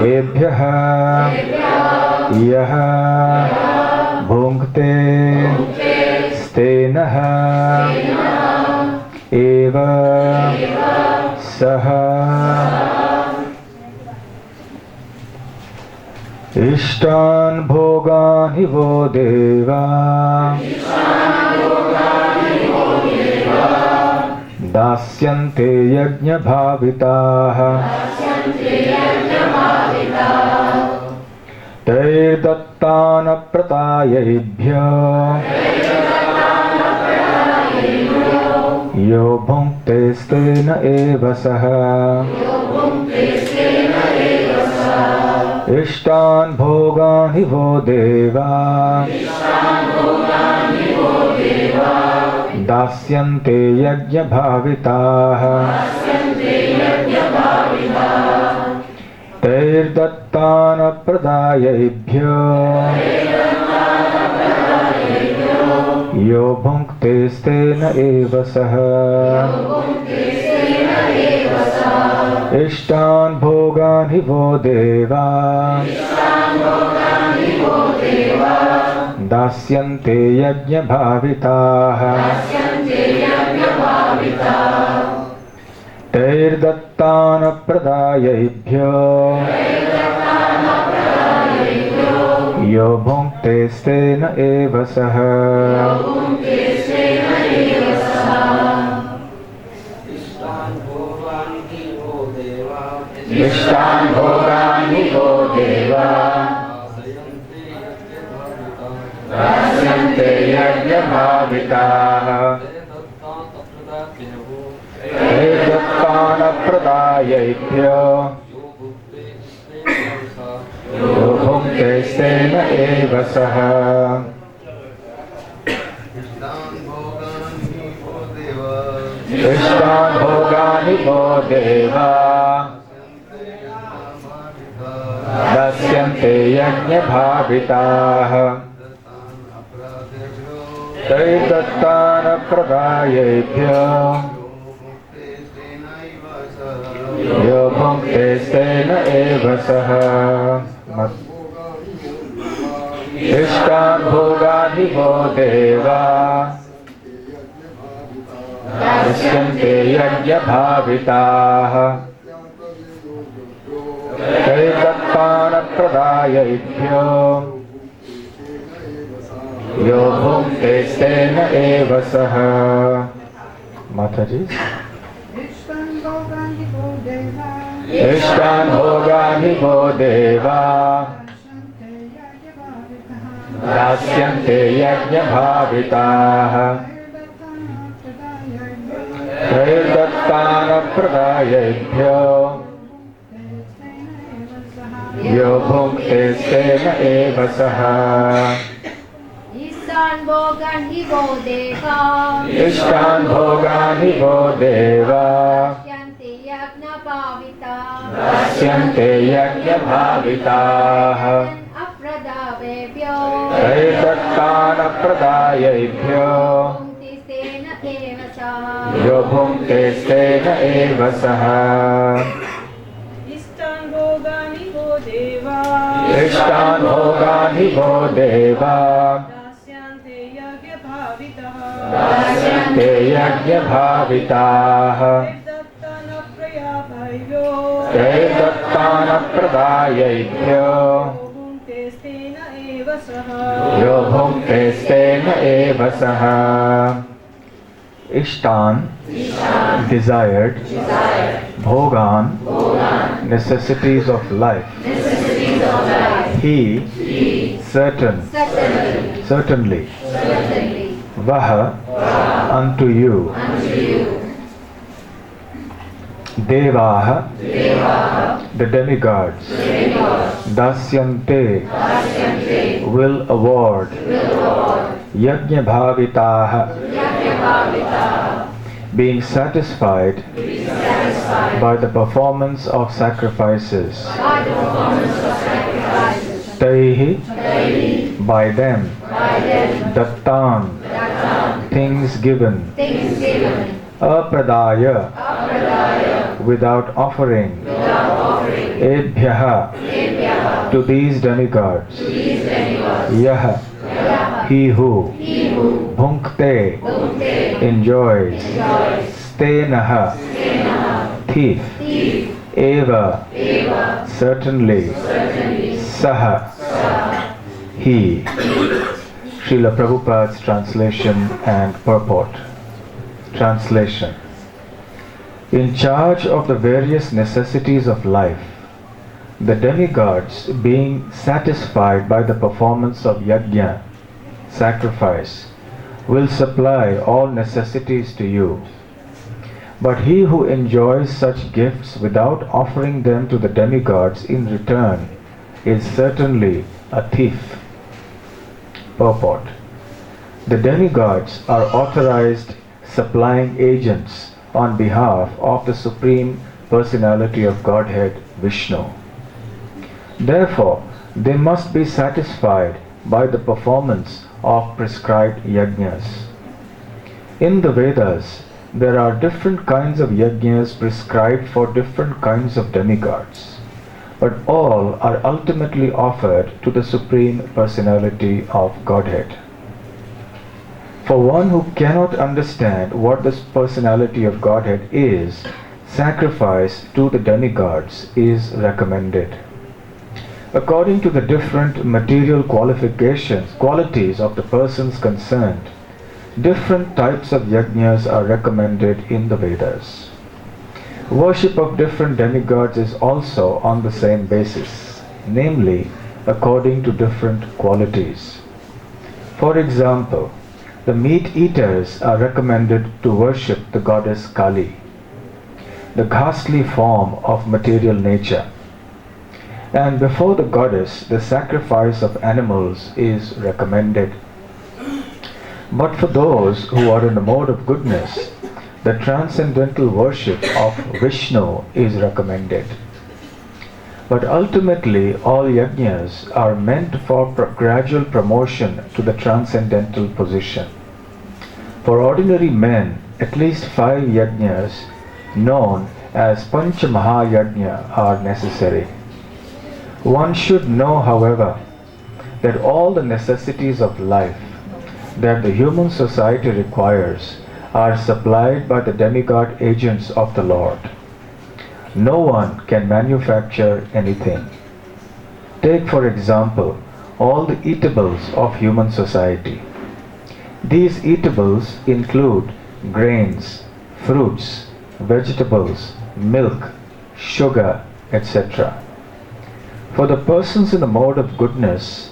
एभ्यः यः भुङ्क्ते स्तेनः एव सः इष्टान् भोगान् हि वो देवा दास्यन्ते यज्ञभाविताः तैर्दत्तानप्रदायैभ्यो यो भुङ्क्ते स्तेन एव सः इष्टान् भोगान् हि वो देवा दास्यन्ते यज्ञभाविताः तैर्दत्तानप्रदायैभ्यो यो भुङ्क्ते स्तेन एव सः इष्टान् भोगान् हि वो देवा दास्यन्ते यज्ञभाविताः तैर्दत्तानप्रदायैभ्यो यो भुङ्क्ते स्तेन एव सः इष्टान् भोगान् हि वो देवा दास्यन्ते यज्ञभाविताः तैर्दत्तानप्रदायैभ्यो यो भुङ्क्ते स्तेन एव सः इष्टान् भोगान् हि वो देवा दास्यन्ते यज्ञभाविताः तैर्दत्तानप्रदायैभ्यो यो भुङ्क्ते स्तेन एव सः इष्टान् भोगान् हि वो देवा दास्यन्ते यज्ञभाविताः तैर्दत्तानप्रदायैभ्यो यो भुङ्क्ते स्तेन एव सः माताजी इष्टान् भोगान् हि वो देवा दास्यन्ते यज्ञभाविताः तैर्दत्तानप्रदायैभ्यो यो भुङ्क्ते स्तेन एव सः इष्टान् भोगान् हि वो देवा इष्टान् भोगान् हि वो देवा दास्यन्ते यज्ञभाविताः तैर्दत्तानप्रदायैभ्यो यो भुङ्क्ते स्तेन एव सः इष्टान् भोगान् हि वो देवा इष्टान् भोगान् हि वो देवा दास्यन्ते यज्ञभाविताः तैर्दत्तानप्रदायैभ्यो यो भुङ्क्ते स्तेन एव सः इष्टान् desired bhogan necessities of life he certainly vah unto you devaha the demigods dasyante will award yajna bhavitaha being satisfied by the performance of sacrifices taihi by them dattan things given apradaya without offering H.H.Bhakti to these demigods. Yah, he who bhunkte, enjoys, stenaha, thief, eva, certainly, saha, he. Srila Prabhupada's translation and purport. Translation. In charge of the various necessities of life, the demigods, being satisfied by the performance of yajna, sacrifice, will supply all necessities to you. But he who enjoys such gifts without offering them to the demigods in return is certainly a thief. Purport. The demigods are authorized supplying agents on behalf of the Supreme Personality of Godhead, Vishnu. Therefore, they must be satisfied by the performance of prescribed yajnas. In the Vedas, there are different kinds of yajnas prescribed for different kinds of demigods, but all are ultimately offered to the Supreme Personality of Godhead. For one who cannot understand what this Personality of Godhead is, sacrifice to the demigods is recommended. According to the different material qualities of the persons concerned, different types of yajnas are recommended in the Vedas. Worship of different demigods is also on the same basis, namely according to different qualities. For example, the meat eaters are recommended to worship the goddess Kali, the ghastly form of material nature. And before the goddess, the sacrifice of animals is recommended. But for those who are in the mode of goodness, the transcendental worship of Vishnu is recommended. But ultimately, all yajnas are meant for gradual promotion to the transcendental position. For ordinary men, at least 5 yajnas, known as Pancha Mahayajna, are necessary. One should know, however, that all the necessities of life that the human society requires are supplied by the demigod agents of the Lord. No one can manufacture anything. Take, for example, all the eatables of human society. These eatables include grains, fruits, vegetables, milk, sugar, etc. For the persons in the mode of goodness,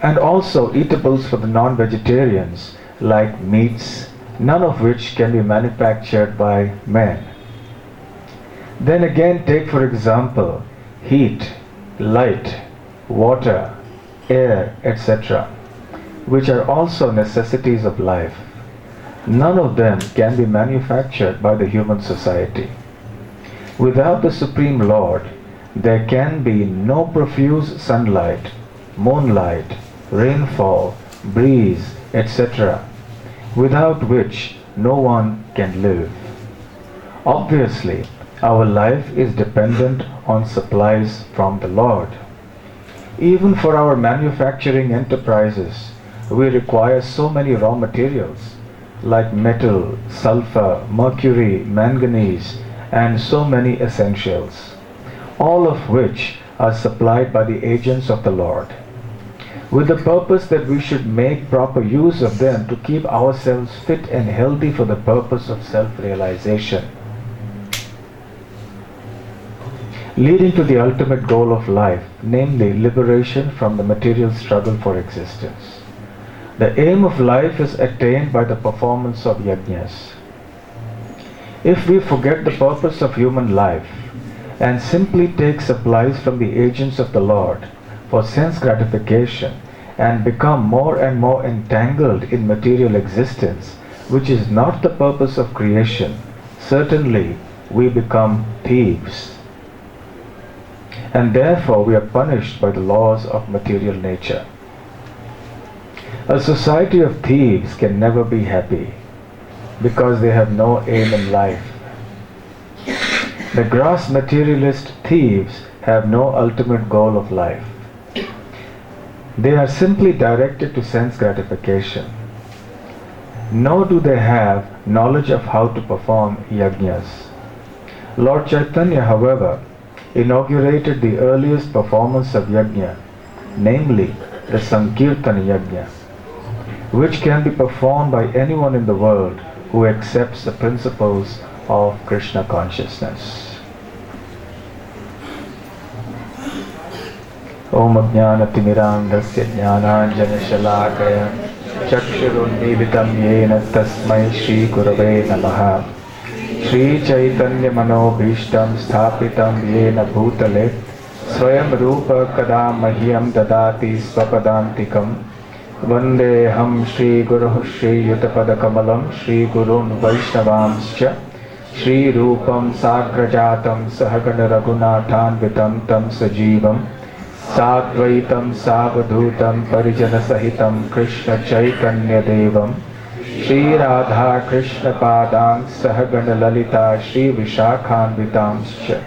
and also eatables for the non-vegetarians like meats, none of which can be manufactured by men. Then again, take for example heat, light, water, air, etc., which are also necessities of life. None of them can be manufactured by the human society. Without the Supreme Lord, there can be no profuse sunlight, moonlight, rainfall, breeze, etc., without which no one can live. Obviously, our life is dependent on supplies from the Lord. Even for our manufacturing enterprises, we require so many raw materials like metal, sulfur, mercury, manganese, and so many essentials, all of which are supplied by the agents of the Lord, with the purpose that we should make proper use of them to keep ourselves fit and healthy for the purpose of self-realization, leading to the ultimate goal of life, namely liberation from the material struggle for existence. The aim of life is attained by the performance of yajnas. If we forget the purpose of human life and simply take supplies from the agents of the Lord for sense gratification and become more and more entangled in material existence, which is not the purpose of creation, certainly we become thieves. And therefore we are punished by the laws of material nature. A society of thieves can never be happy because they have no aim in life. The gross materialist thieves have no ultimate goal of life. They are simply directed to sense gratification. Nor do they have knowledge of how to perform yajnas. Lord Chaitanya, however, inaugurated the earliest performance of yajna, namely the Sankirtan yajna, which can be performed by anyone in the world who accepts the principles of Krishna consciousness. Om Ajnanatimiraandhasya Jnananjanashalakaya Chakshurunmilitam Yena Tasmai Shri Gurave Namaha. Shri Chaitanya Manobhishtam Sthapitam Yena Bhutale Swayam Rupa Kada Mahyam Dadati Svapadantikam Vandeham Shri Guru Shri Yutapada Kamalam Shri Gurun Vaishnavamscha Shri Rupam Sagrajatam Sahagana Raghunathan Vitam Tam Sajivam Sadvaitam Savadhutam Parijana Sahitam Krishna Chaitanya Devam Shri Radha Krishna Padang Sahagana Lalita Shri Vishakhan Vitamscha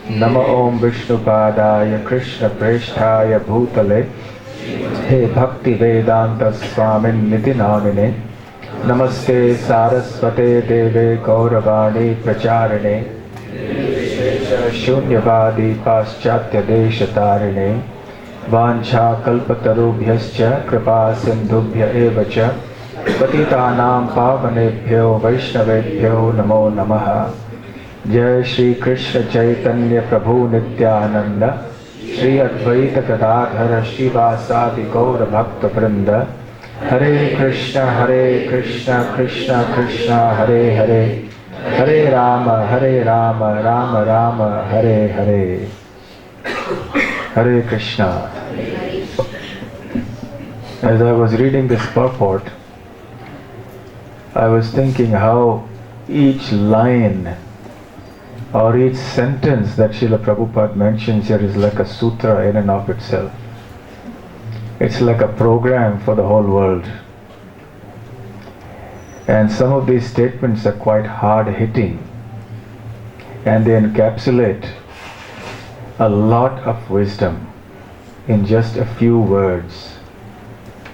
Nama Om Vishnu Padaya Krishna Presthaya Bhutale He Bhakti Vedanta Swamin Nitinamine Namaste Saraswate Deve Gauravani Pracharine Shunyavadi Paschatya Deshatarine Vancha Kalpatarubhyascha Kripa Sindhubhya Evacha Patitanam Pavanebhyo Vaishnavebhyo Namo Namaha. Jai Shri Krishna Chaitanya Prabhu Nityananda Shri Advaita Gadadhara Shivasadi Gaura Bhakta Vrinda. Hare Krishna Krishna Krishna Hare Hare Hare Rama Rama Rama Hare Hare. Hare Krishna. As I was reading this purport, I was thinking how each line or each sentence that Srila Prabhupada mentions here is like a sutra in and of itself. It's like a program for the whole world. And some of these statements are quite hard-hitting, and they encapsulate a lot of wisdom in just a few words.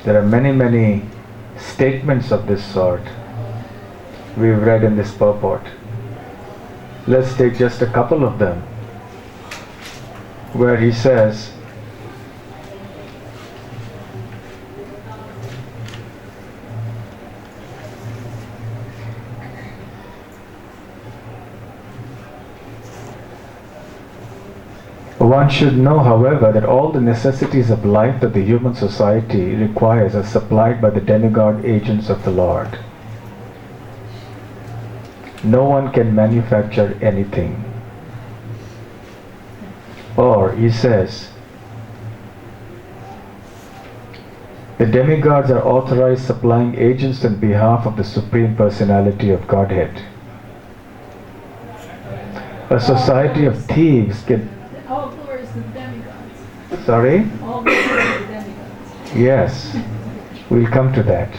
There are many statements of this sort we've read in this purport. Let's take just a couple of them, where he says, one should know, however, that all the necessities of life that the human society requires are supplied by the demigod agents of the Lord. No one can manufacture anything. Or, he says, the demigods are authorized supplying agents on behalf of the Supreme Personality of Godhead. A society of thieves can... All glory is the demigods. Sorry? All glory is the demigods. Yes, we'll come to that.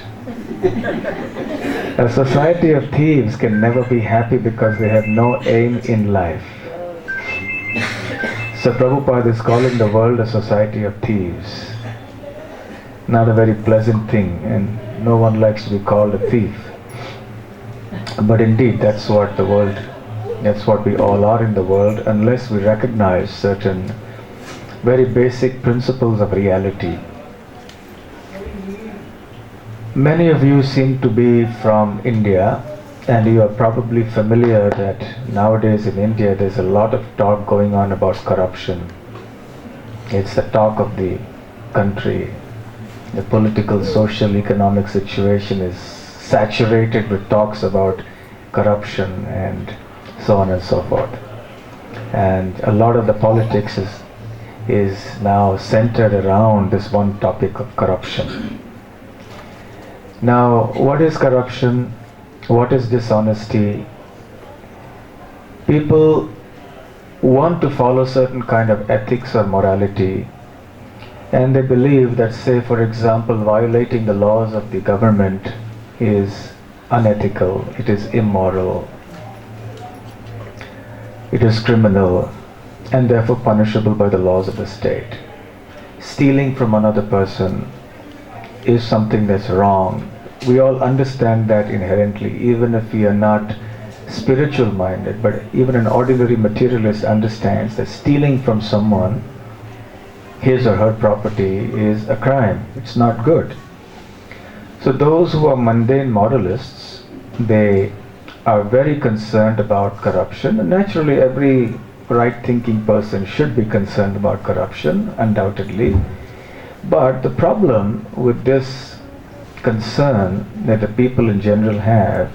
A society of thieves can never be happy because they have no aim in life. So Prabhupada is calling the world a society of thieves. Not a very pleasant thing, and no one likes to be called a thief. But indeed, that's what the world, that's what we all are in the world, unless we recognize certain very basic principles of reality. Many of you seem to be from India, and you are probably familiar that nowadays in India there's a lot of talk going on about corruption. It's the talk of the country. The political, social, economic situation is saturated with talks about corruption and so on and so forth. And a lot of the politics is now centered around this one topic of corruption. Now, what is corruption? What is dishonesty? People want to follow certain kind of ethics or morality, and they believe that, say for example, violating the laws of the government is unethical, it is immoral. it is criminal and therefore punishable by the laws of the state. Stealing from another person is something that's wrong. We all understand that inherently, even if we are not spiritual minded, but even an ordinary materialist understands that stealing from someone his or her property is a crime. It's not good. So those who are mundane moralists, they are very concerned about corruption, and naturally every right-thinking person should be concerned about corruption, undoubtedly. But the problem with this concern that the people in general have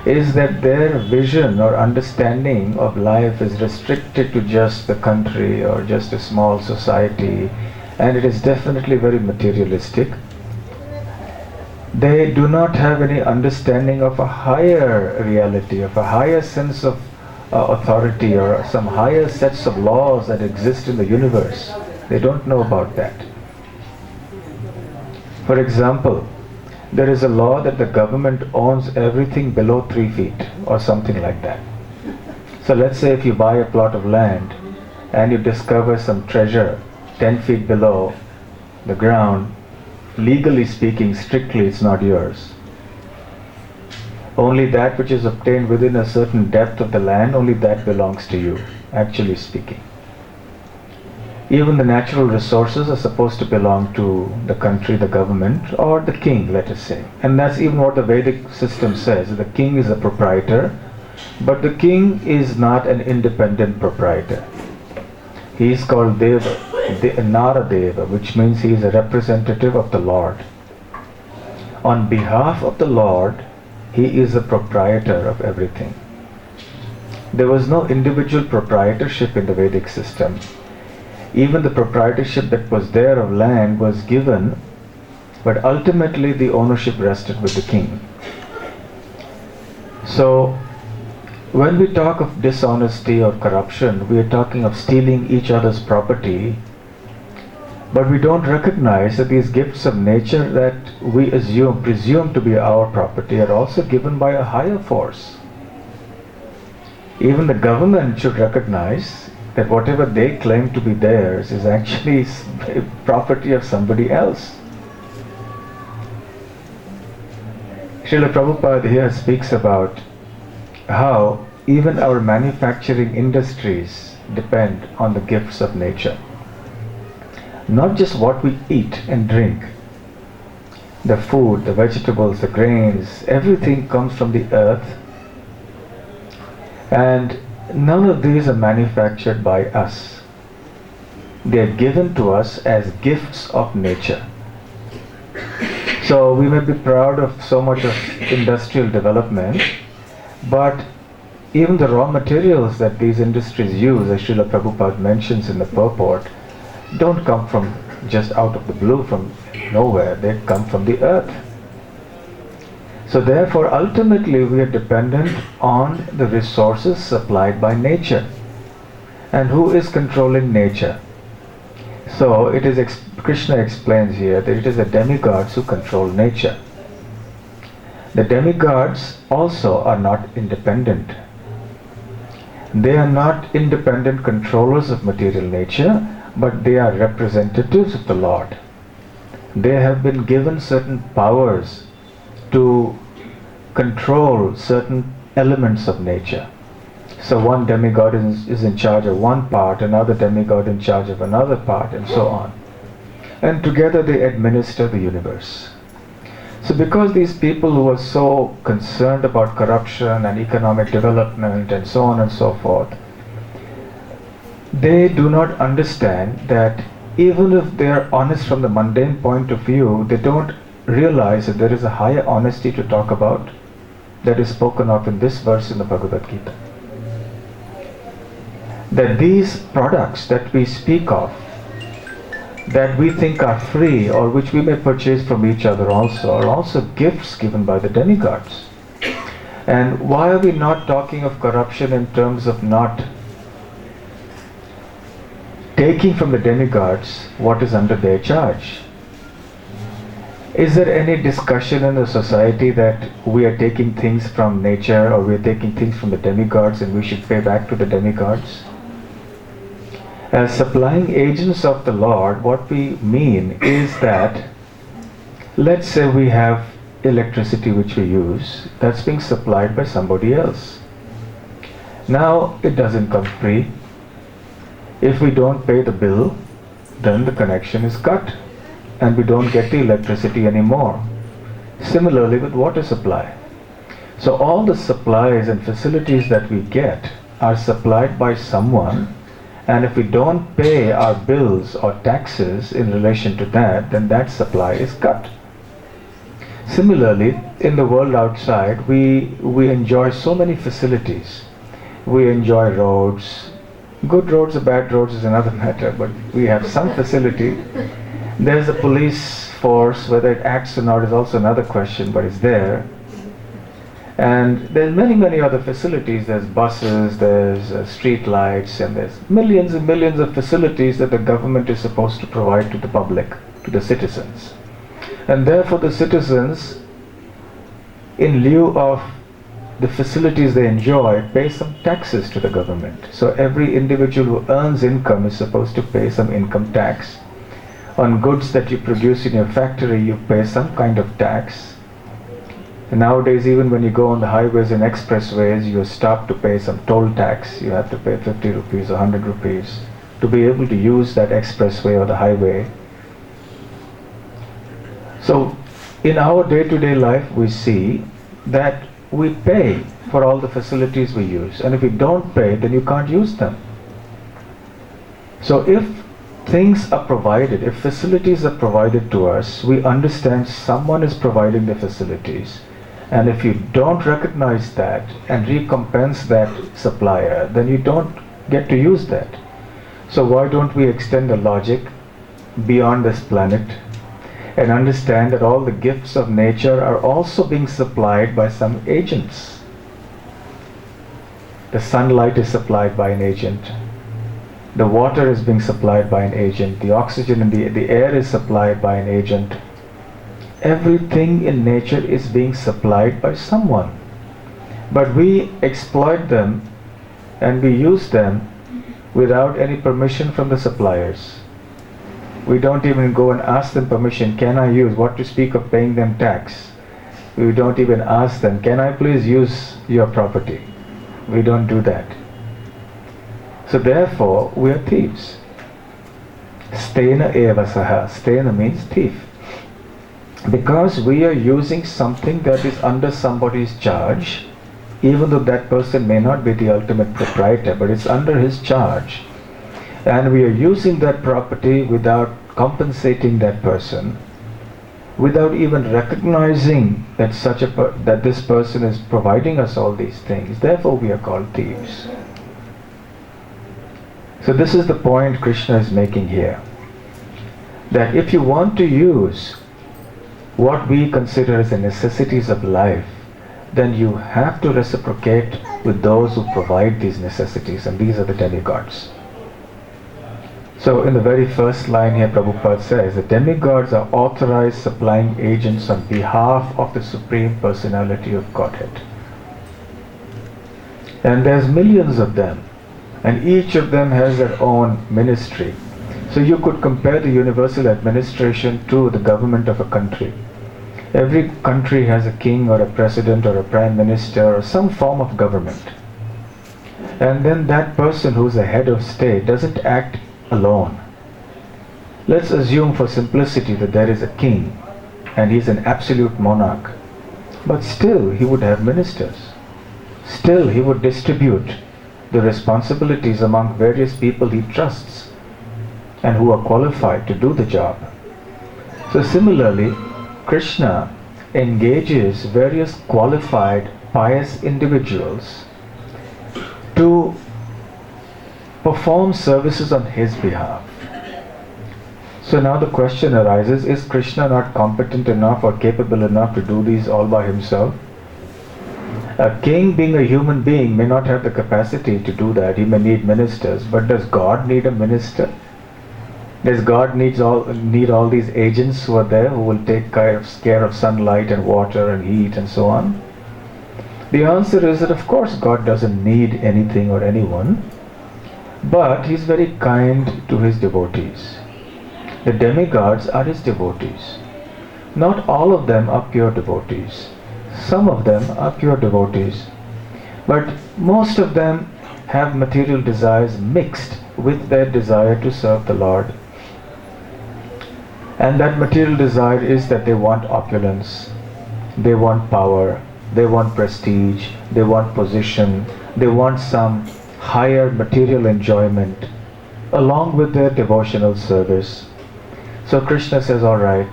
is that their vision or understanding of life is restricted to just the country or just a small society, and it is definitely very materialistic. They do not have any understanding of a higher reality, of a higher sense of authority, or some higher sets of laws that exist in the universe. They don't know about that. For example, there is a law that the government owns everything below 3 feet or something like that. So let's say if you buy a plot of land and you discover some treasure 10 feet below the ground, legally speaking, strictly it's not yours. Only that which is obtained within a certain depth of the land, only that belongs to you, actually speaking. Even the natural resources are supposed to belong to the country, the government, or the king, let us say. And that's even what the Vedic system says. The king is a proprietor, but the king is not an independent proprietor. He is called Deva, Naradeva, which means he is a representative of the Lord. On behalf of the Lord, he is a proprietor of everything. There was no individual proprietorship in the Vedic system. Even the proprietorship that was there of land was given, but ultimately the ownership rested with the king. So, when we talk of dishonesty or corruption, we are talking of stealing each other's property, but we don't recognize that these gifts of nature that we presume to be our property are also given by a higher force. Even the government should recognize that whatever they claim to be theirs is actually property of somebody else. Srila Prabhupada here speaks about how even our manufacturing industries depend on the gifts of nature. Not just what we eat and drink. The food, the vegetables, the grains, everything comes from the earth, and none of these are manufactured by us. They are given to us as gifts of nature. So we may be proud of so much of industrial development, but even the raw materials that these industries use, as Srila Prabhupada mentions in the purport, don't come from just out of the blue, from nowhere. They come from the earth. So therefore, ultimately, we are dependent on the resources supplied by nature. And who is controlling nature? So it is Krishna explains here that it is the demigods who control nature. The demigods also are not independent. They are not independent controllers of material nature, but they are representatives of the Lord. They have been given certain powers to control certain elements of nature. So one demigod is in charge of one part, another demigod in charge of another part, and so on. And together they administer the universe. So because these people who are so concerned about corruption and economic development and so on and so forth, they do not understand that even if they are honest from the mundane point of view, they don't realize that there is a higher honesty to talk about that is spoken of in this verse in the Bhagavad Gita. That these products that we speak of, that we think are free or which we may purchase from each other also, are also gifts given by the demigods. And why are we not talking of corruption in terms of not taking from the demigods what is under their charge? Is there any discussion in the society that we are taking things from nature or we are taking things from the demigods and we should pay back to the demigods? As supplying agents of the Lord, what we mean is that, let's say we have electricity which we use, that's being supplied by somebody else. Now, it doesn't come free. If we don't pay the bill, then the connection is cut and we don't get the electricity anymore. Similarly with water supply. So all the supplies and facilities that we get are supplied by someone, and if we don't pay our bills or taxes in relation to that, then that supply is cut. Similarly, in the world outside, we enjoy so many facilities. We enjoy roads. Good roads or bad roads is another matter, but we have some facility. There's a police force, whether it acts or not is also another question, but it's there. And there's many other facilities. There's buses, there's street lights, and there's millions and millions of facilities that the government is supposed to provide to the public, to the citizens. And therefore the citizens, in lieu of the facilities they enjoy, pay some taxes to the government. So every individual who earns income is supposed to pay some income tax. On goods that you produce in your factory, you pay some kind of tax. And nowadays, even when you go on the highways and expressways, you are stopped to pay some toll tax. You have to pay 50 rupees or 100 rupees to be able to use that expressway or the highway. So in our day-to-day life, we see that we pay for all the facilities we use, and if we don't pay, then you can't use them. So if things are provided, if facilities are provided to us, we understand someone is providing the facilities, and if you don't recognize that and recompense that supplier, then you don't get to use that. So why don't we extend the logic beyond this planet and understand that all the gifts of nature are also being supplied by some agents? The sunlight is supplied by an agent. The water is being supplied by an agent. The oxygen in the air is supplied by an agent. Everything in nature is being supplied by someone. But we exploit them and we use them without any permission from the suppliers. We don't even go and ask them permission. Can I use? What to speak of paying them tax? We don't even ask them, can I please use your property? We don't do that. So therefore, we are thieves. Stena eva saha. Stena means thief. Because we are using something that is under somebody's charge, even though that person may not be the ultimate proprietor, but it's under his charge. And we are using that property without compensating that person, without even recognizing that that this person is providing us all these things. Therefore, we are called thieves. So this is the point Krishna is making here. That if you want to use what we consider as the necessities of life, then you have to reciprocate with those who provide these necessities, and these are the demigods. So in the very first line here, Prabhupada says, the demigods are authorized supplying agents on behalf of the Supreme Personality of Godhead. And there's millions of them, and each of them has their own ministry. So you could compare the universal administration to the government of a country. Every country has a king or a president or a prime minister or some form of government. And then that person who's the head of state doesn't act alone. Let's assume for simplicity that there is a king and he's an absolute monarch. But still he would have ministers. Still he would distribute the responsibilities among various people he trusts and who are qualified to do the job. So similarly, Krishna engages various qualified, pious individuals to perform services on his behalf. So now the question arises, is Krishna not competent enough or capable enough to do these all by himself? A king, being a human being, may not have the capacity to do that. He may need ministers, but does God need a minister? Does God need all these agents who are there who will take care of sunlight and water and heat and so on? The answer is that of course God doesn't need anything or anyone, but He's very kind to His devotees. The demigods are His devotees. Not all of them are pure devotees. Some of them are pure devotees, but most of them have material desires mixed with their desire to serve the Lord. And that material desire is that they want opulence, they want power, they want prestige, they want position, they want some higher material enjoyment along with their devotional service. So Krishna says, all right,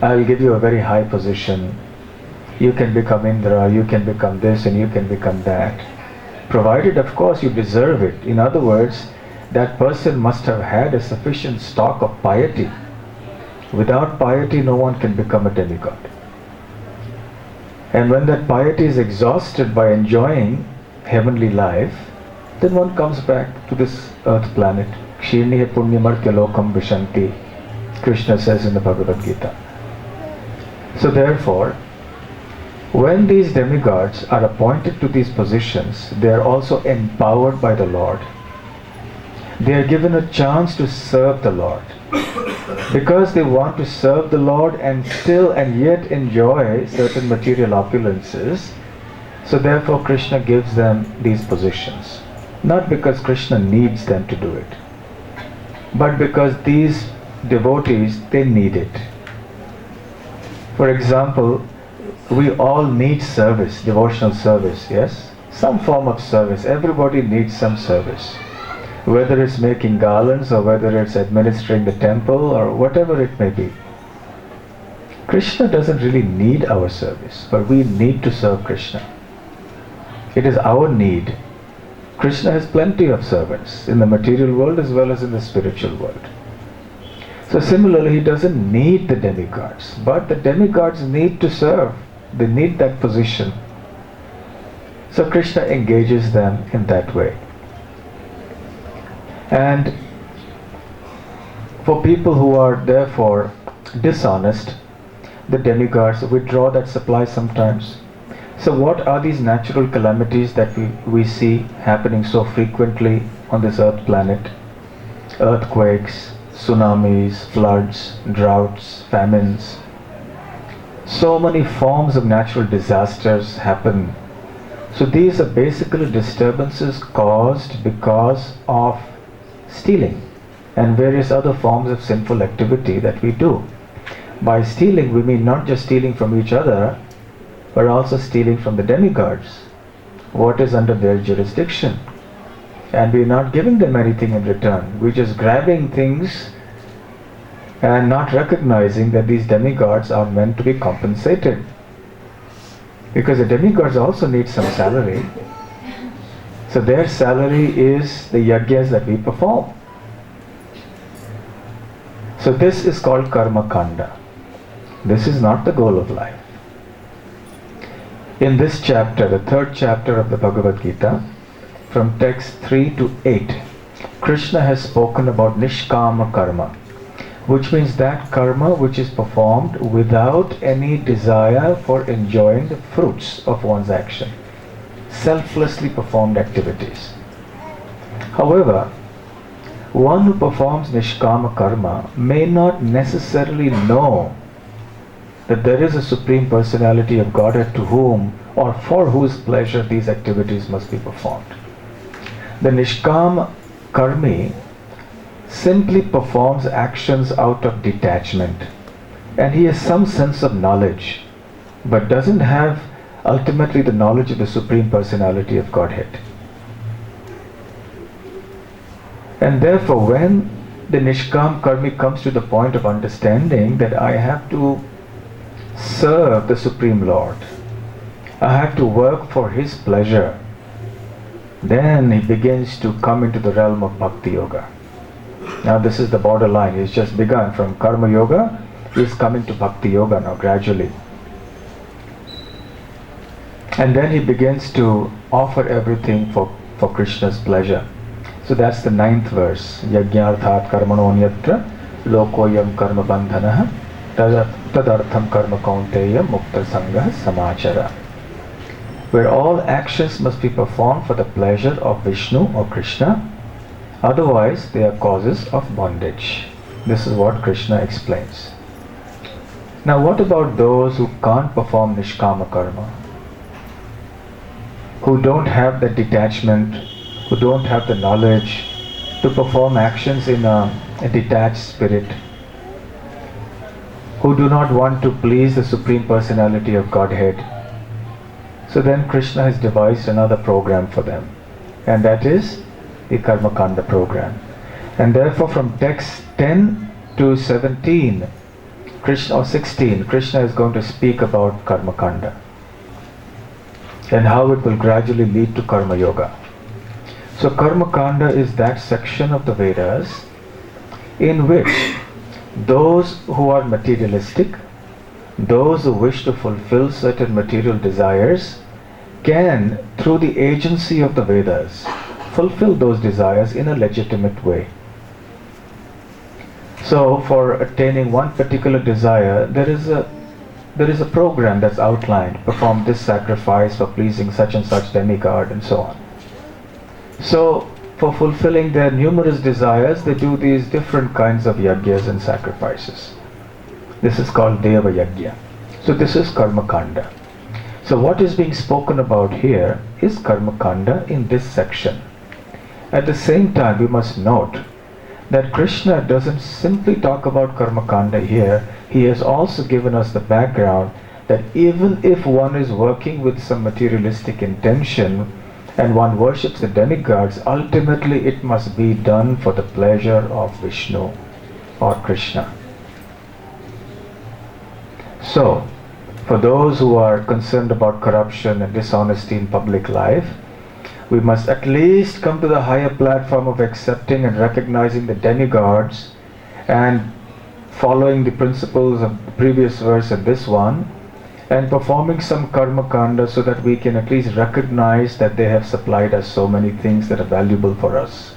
I'll give you a very high position. You can become Indra, you can become this and you can become that. Provided, of course, you deserve it. In other words, that person must have had a sufficient stock of piety. Without piety, no one can become a demigod. And when that piety is exhausted by enjoying heavenly life, then one comes back to this earth planet. Kshirnihe punyamartya lokam vishanti, Krishna says in the Bhagavad Gita. So therefore, when these demigods are appointed to these positions, they are also empowered by the Lord. They are given a chance to serve the Lord. Because they want to serve the Lord and still and yet enjoy certain material opulences, so therefore Krishna gives them these positions. Not because Krishna needs them to do it, but because these devotees, they need it. For example, we all need service, devotional service, yes? Some form of service. Everybody needs some service. Whether it's making garlands or whether it's administering the temple or whatever it may be. Krishna doesn't really need our service, but we need to serve Krishna. It is our need. Krishna has plenty of servants in the material world as well as in the spiritual world. So similarly, He doesn't need the demigods, but the demigods need to serve. They need that position. So Krishna engages them in that way. And for people who are therefore dishonest, the demigods withdraw that supply sometimes. So what are these natural calamities that we see happening so frequently on this earth planet? Earthquakes, tsunamis, floods, droughts, famines. So many forms of natural disasters happen. So these are basically disturbances caused because of stealing and various other forms of sinful activity that we do. By stealing, we mean not just stealing from each other, but also stealing from the demigods, what is under their jurisdiction. And we're not giving them anything in return. We're just grabbing things and not recognizing that these demigods are meant to be compensated. Because the demigods also need some salary. So their salary is the yajnas that we perform. So this is called karma kanda. This is not the goal of life. In this chapter, the third chapter of the Bhagavad Gita, from text 3 to 8, Krishna has spoken about nishkama karma, which means that karma which is performed without any desire for enjoying the fruits of one's action. Selflessly performed activities. However, one who performs nishkama karma may not necessarily know that there is a Supreme Personality of Godhead to whom or for whose pleasure these activities must be performed. The nishkama karmi simply performs actions out of detachment, and he has some sense of knowledge, but doesn't have ultimately the knowledge of the Supreme Personality of Godhead. And therefore, when the nishkam karmi comes to the point of understanding that I have to serve the Supreme Lord, I have to work for His pleasure, then he begins to come into the realm of Bhakti Yoga. Now this is the borderline. He's just begun from Karma Yoga. He's coming to Bhakti Yoga now gradually. And then he begins to offer everything for Krishna's pleasure. So that's the 9th verse. Yajñarthat karmanonyatra lokoyam karma bandhanah tadartham karma kaunteya mukta sangha samachara. Where all actions must be performed for the pleasure of Vishnu or Krishna, otherwise they are causes of bondage. This is what Krishna explains. Now what about those who can't perform nishkama karma? Who don't have the detachment, who don't have the knowledge to perform actions in a detached spirit, who do not want to please the Supreme Personality of Godhead. So then Krishna has devised another program for them, and that is the Karma Kanda program. And therefore from text 10 to 17, Krishna, or 16, Krishna is going to speak about Karma Kanda and how it will gradually lead to Karma Yoga. So Karma Kanda is that section of the Vedas in which those who are materialistic, those who wish to fulfill certain material desires, can, through the agency of the Vedas, fulfill those desires in a legitimate way. So for attaining one particular desire, there is a program that's outlined. Perform this sacrifice for pleasing such and such demigod and so on. So for fulfilling their numerous desires, they do these different kinds of yajnas and sacrifices. This is called Deva Yajna. So this is Karma Kanda. So what is being spoken about here is Karma Kanda in this section. At the same time, we must note that Krishna doesn't simply talk about Karma Kanda here. He has also given us the background that even if one is working with some materialistic intention and one worships the demigods, ultimately it must be done for the pleasure of Vishnu or Krishna. So, for those who are concerned about corruption and dishonesty in public life, we must at least come to the higher platform of accepting and recognizing the demigods and following the principles of the previous verse and this one, and performing some karma kanda so that we can at least recognize that they have supplied us so many things that are valuable for us.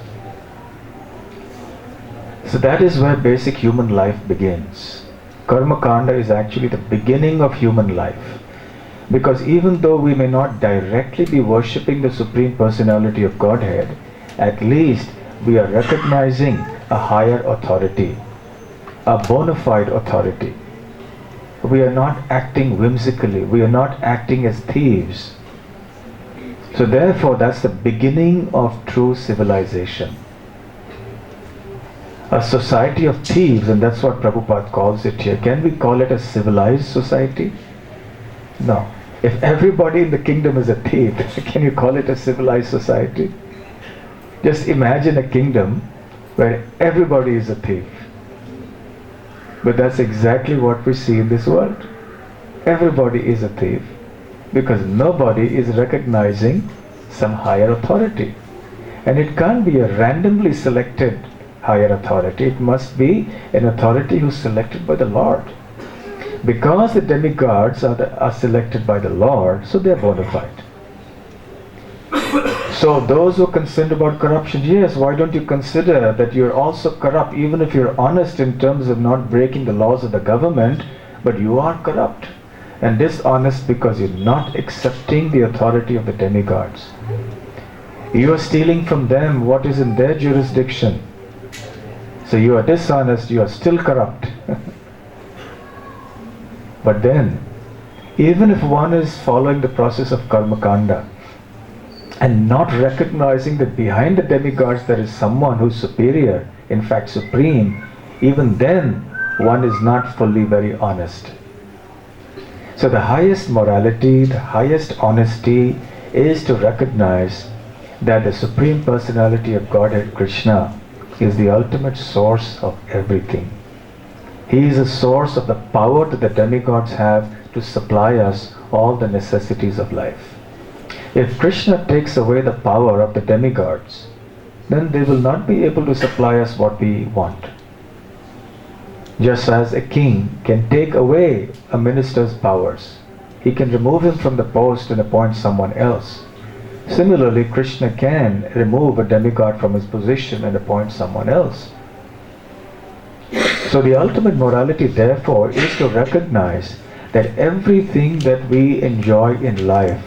So that is where basic human life begins. Karma kanda is actually the beginning of human life. Because even though we may not directly be worshipping the Supreme Personality of Godhead, at least we are recognizing a higher authority, a bona fide authority. We are not acting whimsically, we are not acting as thieves. So therefore that's the beginning of true civilization. A society of thieves, and that's what Prabhupada calls it here. Can we call it a civilized society? No. If everybody in the kingdom is a thief, can you call it a civilized society? Just imagine a kingdom where everybody is a thief. But that's exactly what we see in this world. Everybody is a thief because nobody is recognizing some higher authority. And it can't be a randomly selected higher authority. It must be an authority who's selected by the Lord. Because the demigods are selected by the Lord, so they're bona fide. So those who are concerned about corruption, yes, why don't you consider that you're also corrupt, even if you're honest in terms of not breaking the laws of the government, but you are corrupt and dishonest because you're not accepting the authority of the demigods. You are stealing from them what is in their jurisdiction. So you are dishonest, you are still corrupt. But then, even if one is following the process of karma kanda and not recognizing that behind the demigods there is someone who's superior, in fact supreme, even then one is not fully very honest. So the highest morality, the highest honesty is to recognize that the Supreme Personality of Godhead Krishna is the ultimate source of everything. He is a source of the power that the demigods have to supply us all the necessities of life. If Krishna takes away the power of the demigods, then they will not be able to supply us what we want. Just as a king can take away a minister's powers, he can remove him from the post and appoint someone else. Similarly, Krishna can remove a demigod from his position and appoint someone else. So the ultimate morality, therefore, is to recognize that everything that we enjoy in life,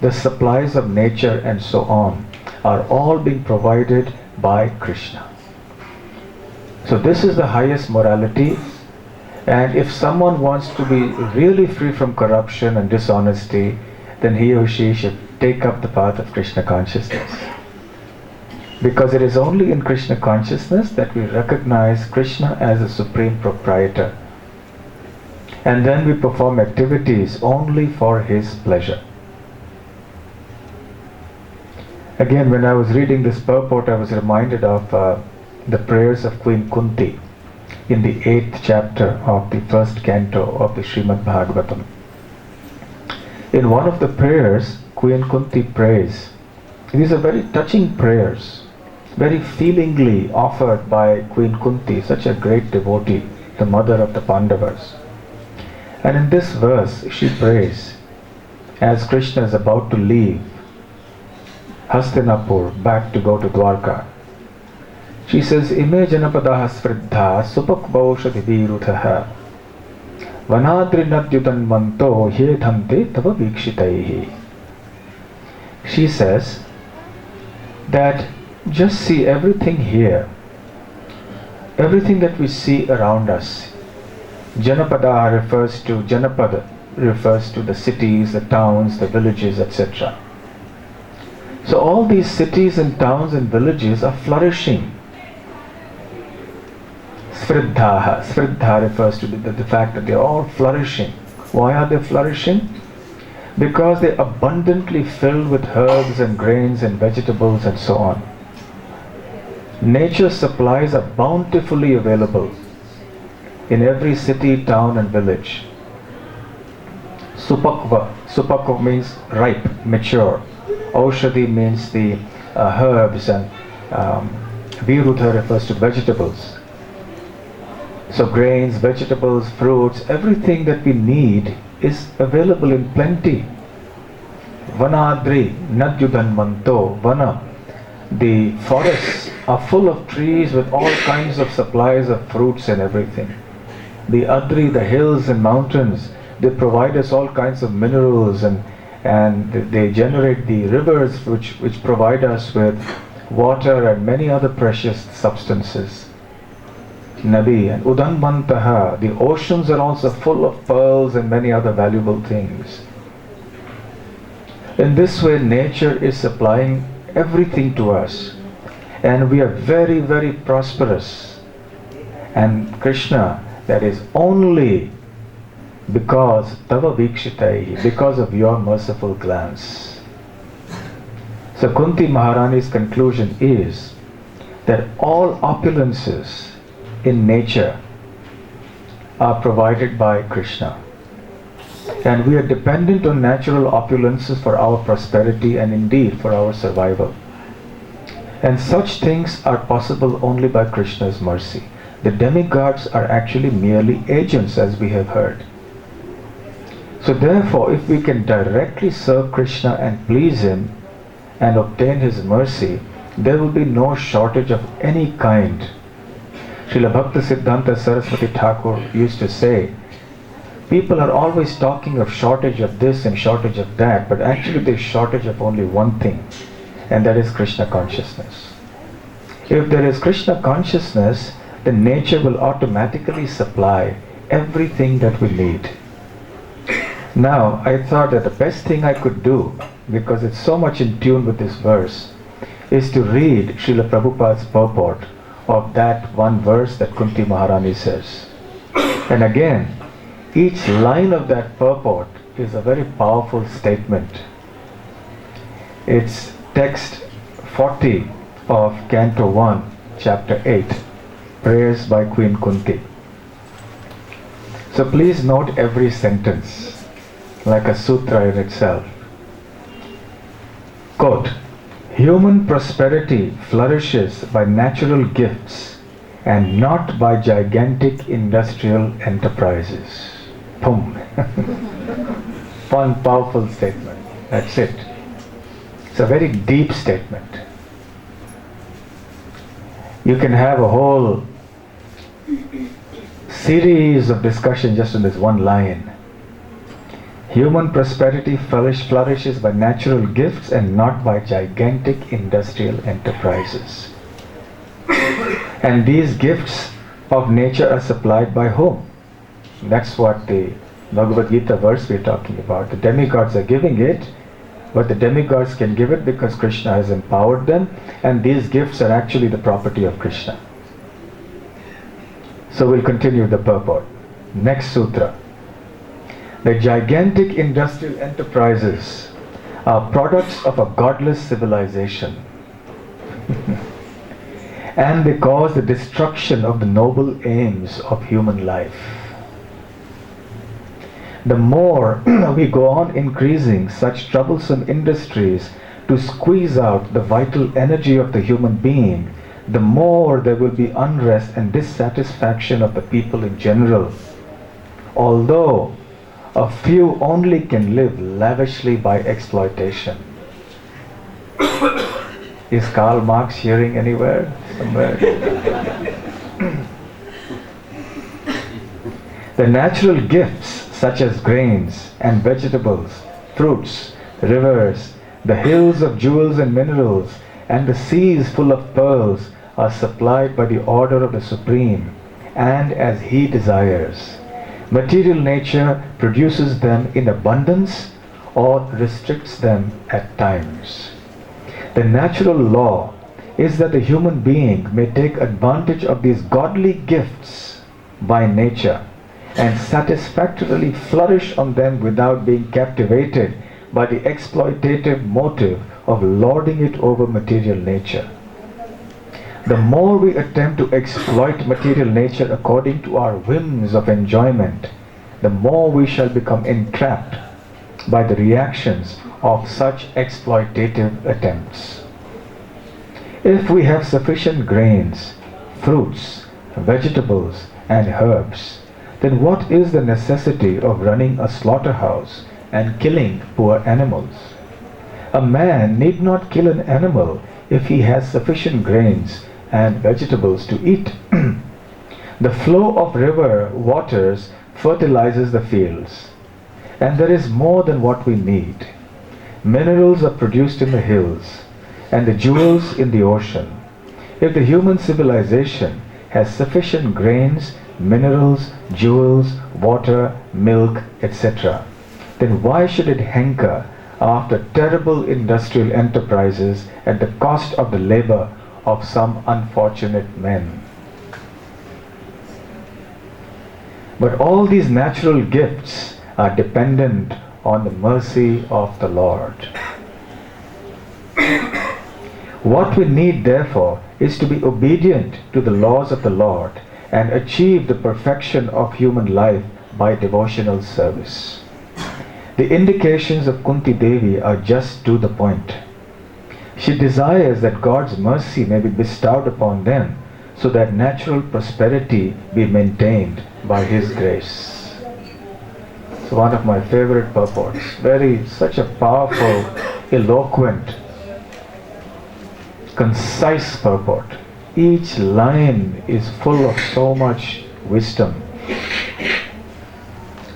the supplies of nature and so on, are all being provided by Krishna. So this is the highest morality, and if someone wants to be really free from corruption and dishonesty, then he or she should take up the path of Krishna consciousness. Because it is only in Krishna consciousness that we recognize Krishna as a supreme proprietor. And then we perform activities only for his pleasure. Again, when I was reading this purport, I was reminded of the prayers of Queen Kunti in the 8th chapter of the 1st canto of the Srimad Bhagavatam. In one of the prayers, Queen Kunti prays. These are very touching prayers, very feelingly offered by Queen Kunti, such a great devotee, the mother of the Pandavas. And in this verse, she prays, as Krishna is about to leave Hastinapur back to go to Dwarka. She says, Ime janapadaha sfriddha supakvaushati viruthaha vanadri nadyutan manto yedhante tava vikshitaihi. She says that just see everything here, everything that we see around us. Janapada refers to the cities, the towns, the villages, etc. So all these cities and towns and villages are flourishing. Sfriddha refers to the fact that they are all flourishing. Why are they flourishing? Because they are abundantly filled with herbs and grains and vegetables and so on. Nature's supplies are bountifully available in every city, town and village. Supakva means ripe, mature. Aushadhi means the herbs, and Virudha refers to vegetables. So grains, vegetables, fruits, everything that we need is available in plenty. Vanadri nadyudan manto. Vana, the forests are full of trees with all kinds of supplies of fruits and everything. The Adri, the hills and mountains, they provide us all kinds of minerals, and they generate the rivers which provide us with water and many other precious substances. Nadi and Udanmantaha, the oceans are also full of pearls and many other valuable things. In this way, nature is supplying everything to us, and we are very, very prosperous. And Krishna, that is only because Tava Vikshitai, because of your merciful glance. So Kunti Maharani's conclusion is that all opulences in nature are provided by Krishna. And we are dependent on natural opulences for our prosperity and indeed for our survival. And such things are possible only by Krishna's mercy. The demigods are actually merely agents, as we have heard. So therefore, if we can directly serve Krishna and please him and obtain his mercy, there will be no shortage of any kind. Srila Bhakti Siddhanta Saraswati Thakur used to say, people are always talking of shortage of this and shortage of that, but actually there is shortage of only one thing, and that is Krishna consciousness. If there is Krishna consciousness, then nature will automatically supply everything that we need. Now, I thought that the best thing I could do, because it's so much in tune with this verse, is to read Srila Prabhupada's purport of that one verse that Kunti Maharani says. And again, each line of that purport is a very powerful statement. It's text 40 of Canto 1, Chapter 8, Prayers by Queen Kunti. So please note every sentence, like a sutra in itself. Quote, human prosperity flourishes by natural gifts and not by gigantic industrial enterprises. Boom. One powerful statement. That's it. It's a very deep statement. You can have a whole series of discussion just on this one line. Human prosperity flourishes by natural gifts and not by gigantic industrial enterprises. And these gifts of nature are supplied by whom? That's what the Bhagavad Gita verse we're talking about. The demigods are giving it, but the demigods can give it because Krishna has empowered them, and these gifts are actually the property of Krishna. So we'll continue the purport. Next sutra. The gigantic industrial enterprises are products of a godless civilization. And they cause the destruction of the noble aims of human life. The more we go on increasing such troublesome industries to squeeze out the vital energy of the human being, the more there will be unrest and dissatisfaction of the people in general. Although a few only can live lavishly by exploitation. Is Karl Marx hearing anywhere? Somewhere? The natural gifts such as grains and vegetables, fruits, rivers, the hills of jewels and minerals, and the seas full of pearls are supplied by the order of the Supreme, and as He desires. Material nature produces them in abundance or restricts them at times. The natural law is that the human being may take advantage of these godly gifts by nature and satisfactorily flourish on them without being captivated by the exploitative motive of lording it over material nature. The more we attempt to exploit material nature according to our whims of enjoyment, the more we shall become entrapped by the reactions of such exploitative attempts. If we have sufficient grains, fruits, vegetables, and herbs, then what is the necessity of running a slaughterhouse and killing poor animals? A man need not kill an animal if he has sufficient grains and vegetables to eat. The flow of river waters fertilizes the fields, and there is more than what we need. Minerals are produced in the hills, and the jewels in the ocean. If the human civilization has sufficient grains, minerals, jewels, water, milk, etc., then why should it hanker after terrible industrial enterprises at the cost of the labor of some unfortunate men? But all these natural gifts are dependent on the mercy of the Lord. What we need, therefore, is to be obedient to the laws of the Lord and achieve the perfection of human life by devotional service. The indications of Kunti Devi are just to the point. She desires that God's mercy may be bestowed upon them so that natural prosperity be maintained by His grace. It's one of my favorite purports. Such a powerful, eloquent, concise purport. Each line is full of so much wisdom.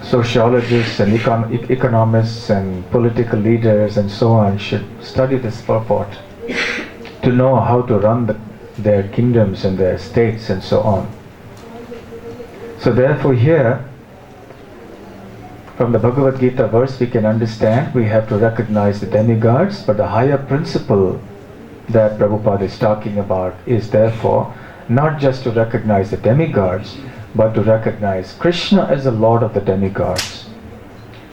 Sociologists and economists and political leaders and so on should study this purport to know how to run their kingdoms and their states and so on. So therefore here, from the Bhagavad Gita verse we can understand we have to recognize the demigods, but the higher principle that Prabhupada is talking about is therefore not just to recognize the demigods, but to recognize Krishna as the Lord of the demigods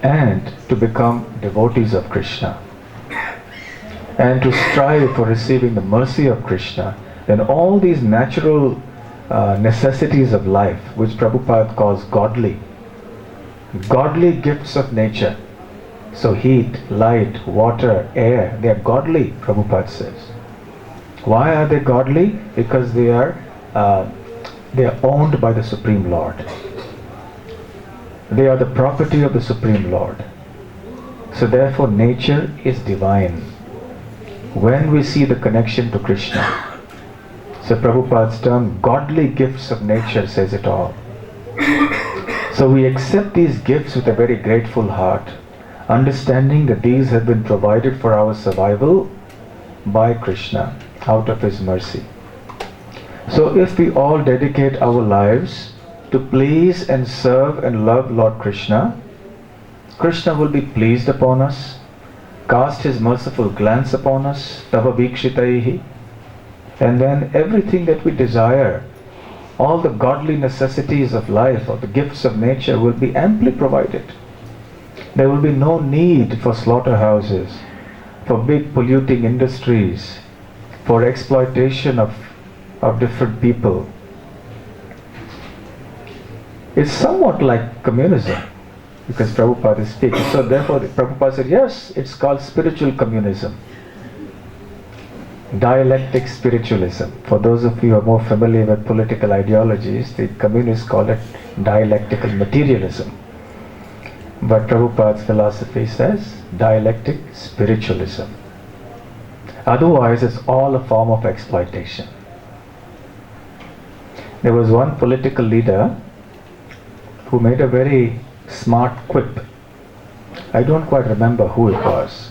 and to become devotees of Krishna and to strive for receiving the mercy of Krishna. Then all these natural necessities of life, which Prabhupada calls godly gifts of nature. So heat, light, water, air, they are godly, Prabhupada says. Why are they godly? Because they are owned by the Supreme Lord. They are the property of the Supreme Lord. So therefore nature is divine. when we see the connection to Krishna. So Prabhupada's term, godly gifts of nature, says it all. So we accept these gifts with a very grateful heart, understanding that these have been provided for our survival by Krishna, out of His mercy. So if we all dedicate our lives to please and serve and love Lord Krishna, Krishna will be pleased upon us, cast His merciful glance upon us, tava vikshitaihi, and then everything that we desire, all the godly necessities of life or the gifts of nature will be amply provided. There will be no need for slaughterhouses, for big polluting industries, for exploitation of different people. It's somewhat like communism, because Prabhupada is speaking. So therefore Prabhupada said, yes, it's called spiritual communism. Dialectic spiritualism. For those of you who are more familiar with political ideologies, the communists call it dialectical materialism. But Prabhupada's philosophy says dialectic spiritualism. Otherwise, it's all a form of exploitation. There was one political leader who made a very smart quip. I don't quite remember who it was.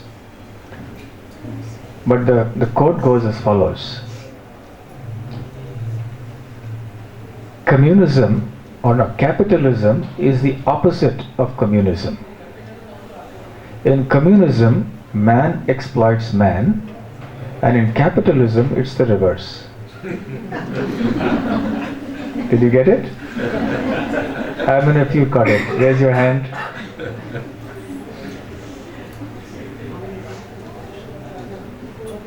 But the quote goes as follows. Communism, or no, capitalism is the opposite of communism. In communism, man exploits man, and in capitalism, it's the reverse. Did you get it? How many of you got it? Raise your hand.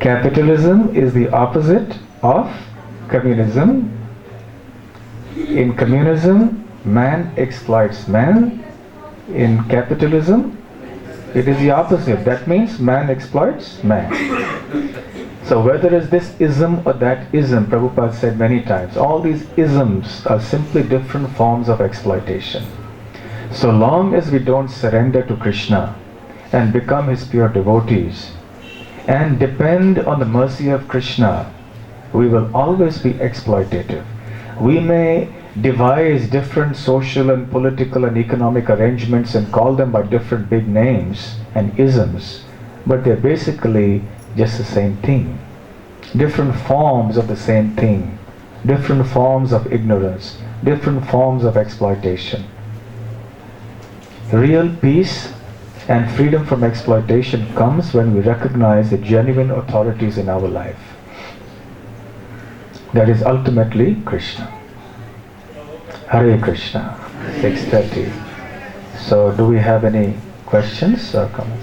Capitalism is the opposite of communism. In communism, man exploits man. In capitalism, it is the opposite. That means man exploits man. So whether it's this ism or that ism, Prabhupada said many times, all these isms are simply different forms of exploitation. So long as we don't surrender to Krishna and become His pure devotees and depend on the mercy of Krishna, we will always be exploitative. We may devise different social and political and economic arrangements and call them by different big names and isms, but they're basically just the same thing. Different forms of the same thing. Different forms of ignorance. Different forms of exploitation. Real peace and freedom from exploitation comes when we recognize the genuine authorities in our life. That is ultimately Krishna. Hare Krishna. 6:30. So do we have any questions or comments?